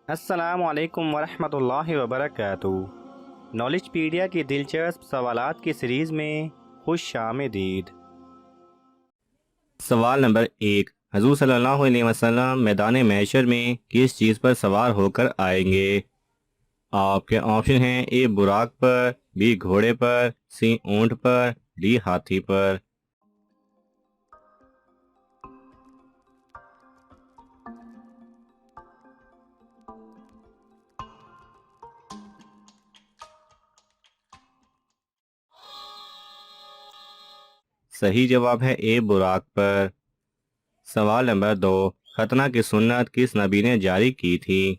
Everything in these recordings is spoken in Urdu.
السلام علیکم ورحمۃ اللہ وبرکاتہ۔ نالج پیڈیا کی دلچسپ سوالات کی سیریز میں خوش آمدید۔ سوال نمبر 1، حضور صلی اللہ علیہ وسلم میدان محشر میں کس چیز پر سوار ہو کر آئیں گے؟ آپ کے آپشن ہیں: اے براق پر، بی گھوڑے پر، سی اونٹ پر، ڈی ہاتھی پر۔ صحیح جواب ہے اے براق پر۔ سوال نمبر 2، ختنہ کی سنت کس نبی نے جاری کی تھی؟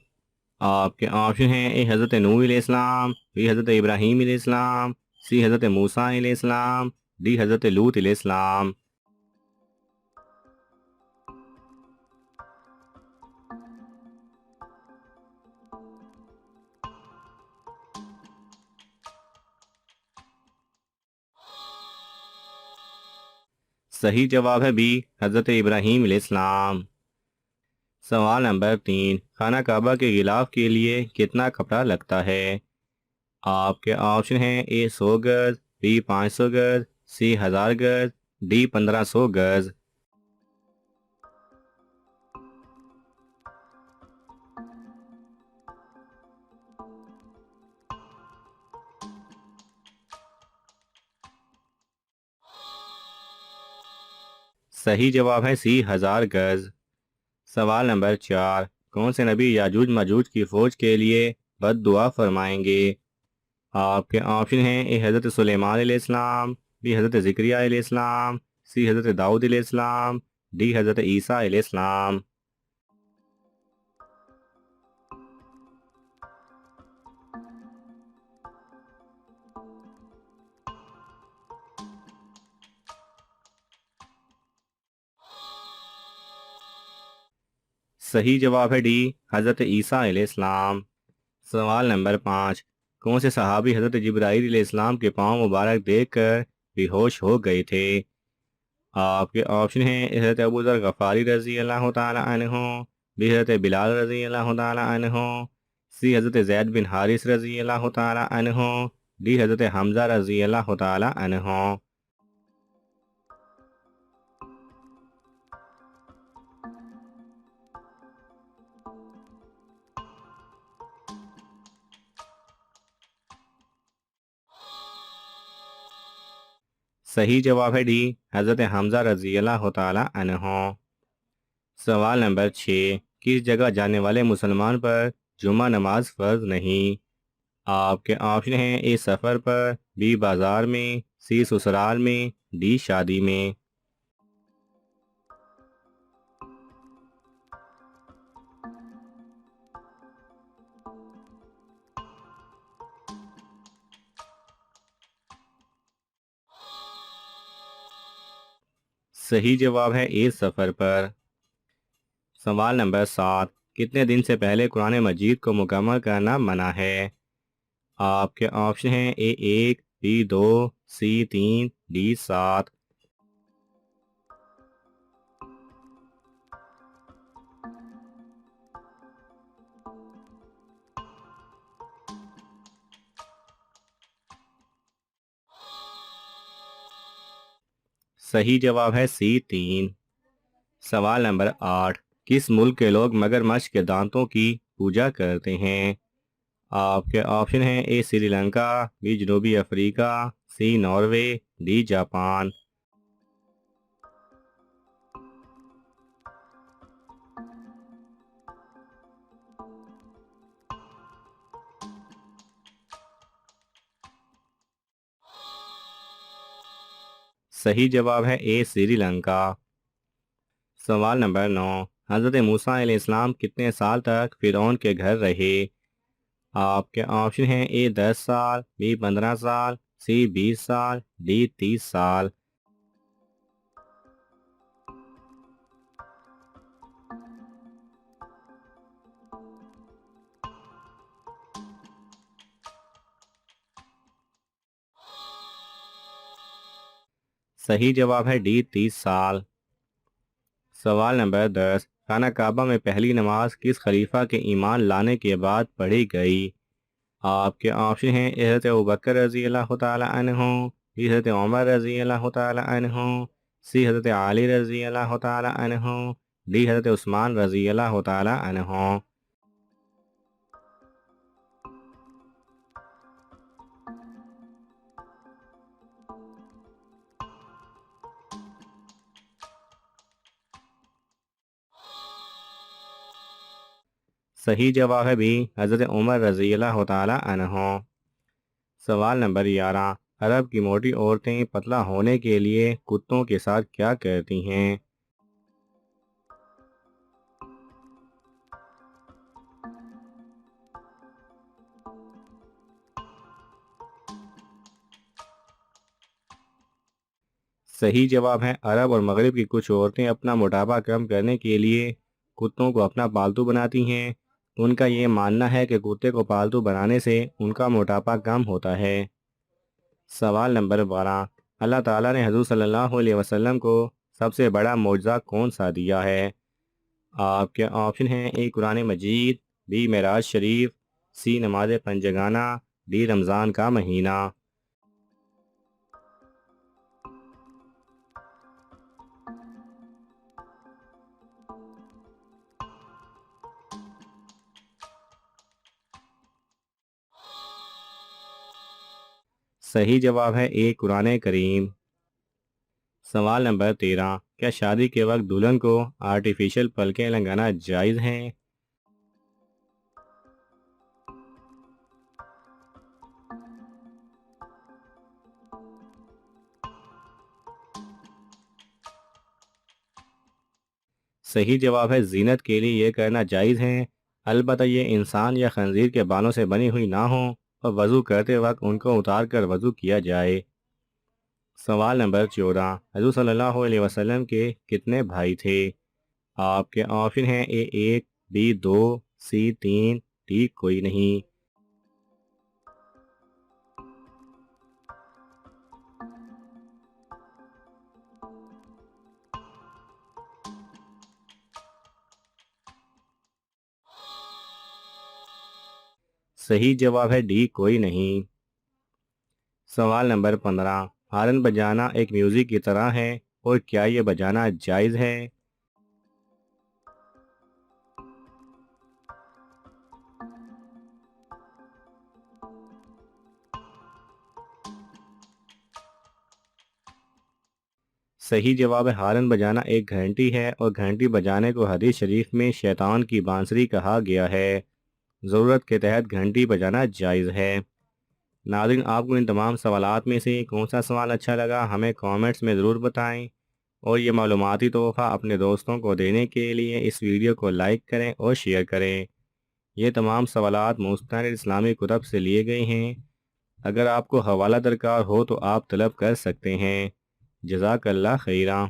آپ کے آپشن ہیں: اے حضرت نوح علیہ السلام، بی حضرت ابراہیم علیہ السلام، سی حضرت موسیٰ علیہ السلام، ڈی حضرت لوط علیہ السلام۔ صحیح جواب ہے بی حضرت ابراہیم علیہ السلام۔ سوال نمبر 3، خانہ کعبہ کے غلاف کے لیے کتنا کپڑا لگتا ہے؟ آپ کے آپشن ہیں: اے 100 گز، بی 500 گز، سی 1000 گز، ڈی 1500 گز۔ صحیح جواب ہے سی 1000 گز۔ سوال نمبر 4، کون سے نبی یاجوج ماجوج کی فوج کے لیے بد دعا فرمائیں گے؟ آپ کے آپشن ہیں: اے حضرت سلیمان علیہ السلام، بی حضرت زکریا علیہ السلام، سی حضرت داؤد علیہ السلام، ڈی حضرت عیسیٰ علیہ السلام۔ صحیح جواب ہے ڈی حضرت عیسیٰ علیہ السلام۔ سوال نمبر 5، کون سے صحابی حضرت جبرائیل علیہ السلام کے پاؤں مبارک دیکھ کر بے ہوش ہو گئے تھے؟ آپ کے آپشن ہیں: حضرت ابو ذر غفاری رضی اللہ تعالی عنہ، بی حضرت بلال رضی اللہ تعالی عنہ، سی حضرت زید بن حارث رضی اللہ تعالی عنہ، ڈی حضرت حمزہ رضی اللہ تعالی عنہ۔ صحیح جواب ہے ڈی حضرت حمزہ رضی اللہ تعالی عنہ۔ سوال نمبر 6، کس جگہ جانے والے مسلمان پر جمعہ نماز فرض نہیں؟ آپ کے آپشن ہیں: اے سفر پر، بی بازار میں، سی سسرال میں، ڈی شادی میں۔ صحیح جواب ہے اے سفر پر۔ سوال نمبر 7، کتنے دن سے پہلے قرآن مجید کو مکمل کرنا منع ہے؟ آپ کے آپشن ہیں: اے 1، بی 2، سی 3، ڈی 7۔ صحیح جواب ہے سی 3۔ سوال نمبر 8، کس ملک کے لوگ مگرمچھ کے دانتوں کی پوجا کرتے ہیں؟ آپ کے آپشن ہیں: اے سری لنکا، بی جنوبی افریقہ، سی ناروے، ڈی جاپان۔ صحیح جواب ہے اے سری لنکا۔ سوال نمبر 9، حضرت موسیٰ علیہ السلام کتنے سال تک فرعون کے گھر رہے؟ آپ کے آپشن ہیں: اے 10 سال، بی 15 سال، سی 20 سال، ڈی 30 سال۔ صحیح جواب ہے ڈی 30 سال۔ سوال نمبر 10، خانہ کعبہ میں پہلی نماز کس خلیفہ کے ایمان لانے کے بعد پڑھی گئی؟ آپ کے آپشن ہیں حضرت ابوبکر رضی اللہ تعالی عنہ، بی حضرت عمر رضی اللہ تعالی عنہ، سی حضرت علی رضی اللہ تعالی عنہ، ڈی حضرت عثمان رضی اللہ تعالی عنہ۔ صحیح جواب ہے بھی حضرت عمر رضی اللہ تعالی عنہ۔ سوال نمبر 11، عرب کی موٹی عورتیں پتلا ہونے کے لیے کتوں کے ساتھ کیا کرتی ہیں؟ صحیح جواب ہے عرب اور مغرب کی کچھ عورتیں اپنا موٹاپا کم کرنے کے لیے کتوں کو اپنا پالتو بناتی ہیں۔ ان کا یہ ماننا ہے کہ کتے کو پالتو بنانے سے ان کا موٹاپا کم ہوتا ہے۔ سوال نمبر 12، اللہ تعالیٰ نے حضور صلی اللہ علیہ وسلم کو سب سے بڑا معجزہ کون سا دیا ہے؟ آپ کے آپشن ہیں اے قرآن مجید، بی معراج شریف، سی نماز پنجگانہ، ڈی رمضان کا مہینہ۔ صحیح جواب ہے اے قرآن کریم۔ سوال نمبر 13، کیا شادی کے وقت دلہن کو آرٹیفیشل پلکیں لگانا جائز ہیں؟ صحیح جواب ہے زینت کے لیے یہ کرنا جائز ہے، البتہ یہ انسان یا خنزیر کے بالوں سے بنی ہوئی نہ ہوں اور وضو کرتے وقت ان کو اتار کر وضو کیا جائے۔ سوال نمبر 14، حضور صلی اللہ علیہ وسلم کے کتنے بھائی تھے؟ آپ کے آپشن ہیں اے 1، بی 2، سی 3، ڈی کوئی نہیں۔ صحیح جواب ہے ڈی کوئی نہیں۔ سوال نمبر 15، ہارن بجانا ایک میوزک کی طرح ہے اور کیا یہ بجانا جائز ہے؟ صحیح جواب ہے ہارن بجانا ایک گھنٹی ہے اور گھنٹی بجانے کو حدیث شریف میں شیطان کی بانسری کہا گیا ہے۔ ضرورت کے تحت گھنٹی بجانا جائز ہے۔ ناظرین، آپ کو ان تمام سوالات میں سے کون سا سوال اچھا لگا ہمیں کامنٹس میں ضرور بتائیں، اور یہ معلوماتی تحفہ اپنے دوستوں کو دینے کے لیے اس ویڈیو کو لائک کریں اور شیئر کریں۔ یہ تمام سوالات مستند اسلامی کتب سے لیے گئے ہیں۔ اگر آپ کو حوالہ درکار ہو تو آپ طلب کر سکتے ہیں۔ جزاک اللہ خیرہ۔